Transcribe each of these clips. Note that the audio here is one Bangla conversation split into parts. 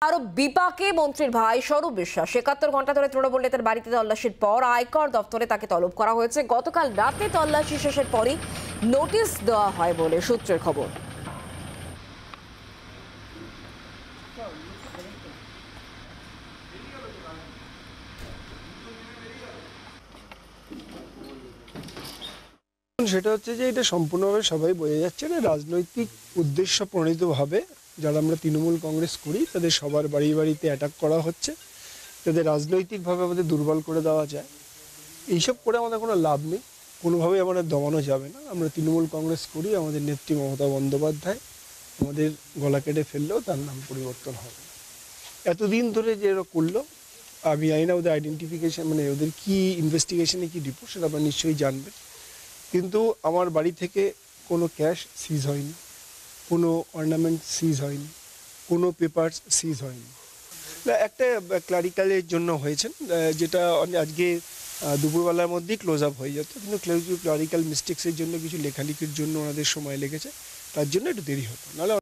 আরো বিপাকে মন্ত্রীর ভাই স্বরূপ বিশ্বাস ৭১ ঘন্টা ধরে তৃণমূল নেতার বাড়িতে তল্লাশির পর আয়কর দপ্তরে তাকে তলব করা হয়েছে। গতকাল রাতে তল্লাশি শেষের পরই নোটিশ দেওয়া হয় বলে সূত্রের খবর। সেটা হচ্ছে যে এটা সম্পূর্ণভাবে সবাই বোঝা যাচ্ছে না, রাজনৈতিক উদ্দেশ্য প্রণীতভাবে যারা আমরা তৃণমূল কংগ্রেস করি তাদের সবার বাড়ি বাড়িতে অ্যাটাক করা হচ্ছে, তাদের রাজনৈতিকভাবে আমাদের দুর্বল করে দেওয়া যায়। এইসব করে আমাদের কোনো লাভ নেই, কোনোভাবেই আমাদের দমানো যাবে না। আমরা তৃণমূল কংগ্রেস করি, আমাদের নেত্রী মমতা বন্দ্যোপাধ্যায় আমাদের গলা কেটে ফেললেও তার নাম পরিবর্তন হবে না। এতদিন ধরে যে এরা করলো, আমি জানি না ওদের আইডেন্টিফিকেশন মানে ওদের কী ইনভেস্টিগেশনে কী রিপোর্ট সেটা আপনারা নিশ্চয়ই জানবেন, কিন্তু আমার বাড়ি থেকে কোনো ক্যাশ সিজ হয়নি, কোনো অর্নামেন্ট সিজ হয়নি, কোনো পেপারস সিজ হয়নি। একটা ক্লারিক্যালের জন্য হয়েছেন, যেটা আজকে দুপুরবেলার মধ্যেই ক্লোজ আপ হয়ে যেত, কিন্তু ক্লারিক্যাল মিস্টেক্সের জন্য কিছু লেখালেখির জন্য ওনাদের সময় লেগেছে, তার জন্য একটু দেরি হতো। নাহলে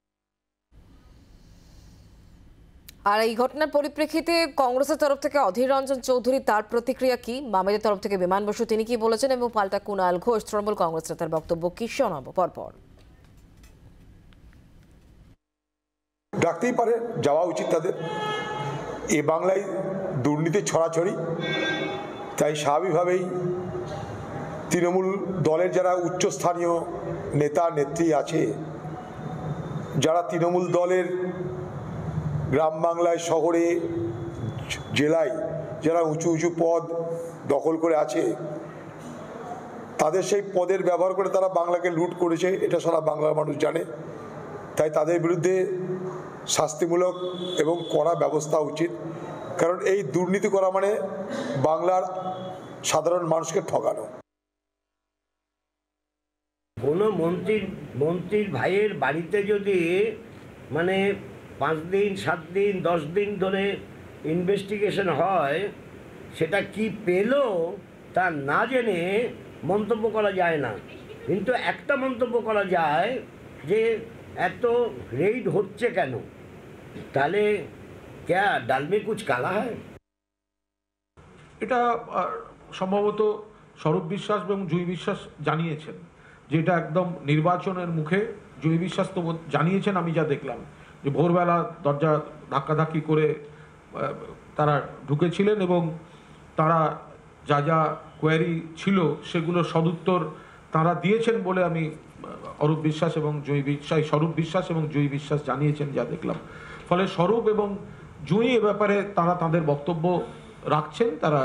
আর এই ঘটনার পরিপ্রেক্ষিতে কংগ্রেসের তরফ থেকে অধীর রঞ্জন চৌধুরী তার প্রতিক্রিয়া কি, মামেদের তরফ থেকে বিমান বসু তিনি কি বলেছেন, এবং পাল্টা কুণাল ঘোষ তৃণমূল কংগ্রেস নেতার বক্তব্য কি শোনাবো পরপর। ডাকতেই পারে, যাওয়া উচিত তাদের। এ বাংলায় দুর্নীতি ছড়াছড়ি, তাই স্বাভাবিকভাবেই তৃণমূল দলের যারা উচ্চস্থানীয় নেতা নেত্রী আছে, যারা তৃণমূল দলের গ্রাম বাংলায় শহরে জেলায় যারা উঁচু উঁচু পদ দখল করে আছে, তাদের সেই পদের ব্যবহার করে তারা বাংলাকে লুট করেছে, এটা সারা বাংলার মানুষ জানে। তাই তাদের বিরুদ্ধে শাস্তিমূলক এবং কড়া ব্যবস্থা উচিত, কারণ এই দুর্নীতি করা মানে বাংলার সাধারণ মানুষকে ঠকানো। কোনো মন্ত্রীর ভাইয়ের বাড়িতে যদি মানে 5 দিন 7 দিন 10 দিন ধরে ইনভেস্টিগেশন হয়, সেটা কি পেল তা না জেনে মন্তব্য করা যায় না। কিন্তু একটা মন্তব্য করা যায় যে এত রেইড হচ্ছে কেন, তাহলে ক্যা ডাল মে কুছ কালা হয়। এটা সম্ভবত স্বরূপ বিশ্বাস এবং জুঁই বিশ্বাস জানিয়েছেন, যেটা একদম নির্বাচনের মুখে জুঁই বিশ্বাস তো জানিয়েছেন, আমি যা দেখলাম যে ভোরবেলা দরজা ধাক্কাধাক্কি করে তারা ঢুকেছিলেন এবং তারা যা যা কোয়ারি ছিল সেগুলো সদুত্তর তারা দিয়েছেন বলে আমি স্বরূপ বিশ্বাস এবং জুঁই বিশ্বাস জানিয়েছেন যা দেখলাম। ফলে স্বরূপ এবং জুঁই এ ব্যাপারে তারা তাদের বক্তব্য রাখছেন, তারা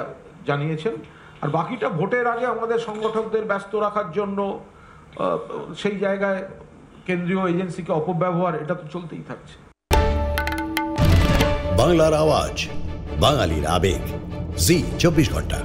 জানিয়েছেন। আর বাকিটা ভোটের আগে আমাদের সংগঠকদের ব্যস্ত রাখার জন্য সেই জায়গায় কেন্দ্রীয় এজেন্সিকে অপব্যবহার, এটা তো চলতেই থাকছে। বাংলার আওয়াজ, বাঙালির আবেগ, জি 24 ঘন্টা।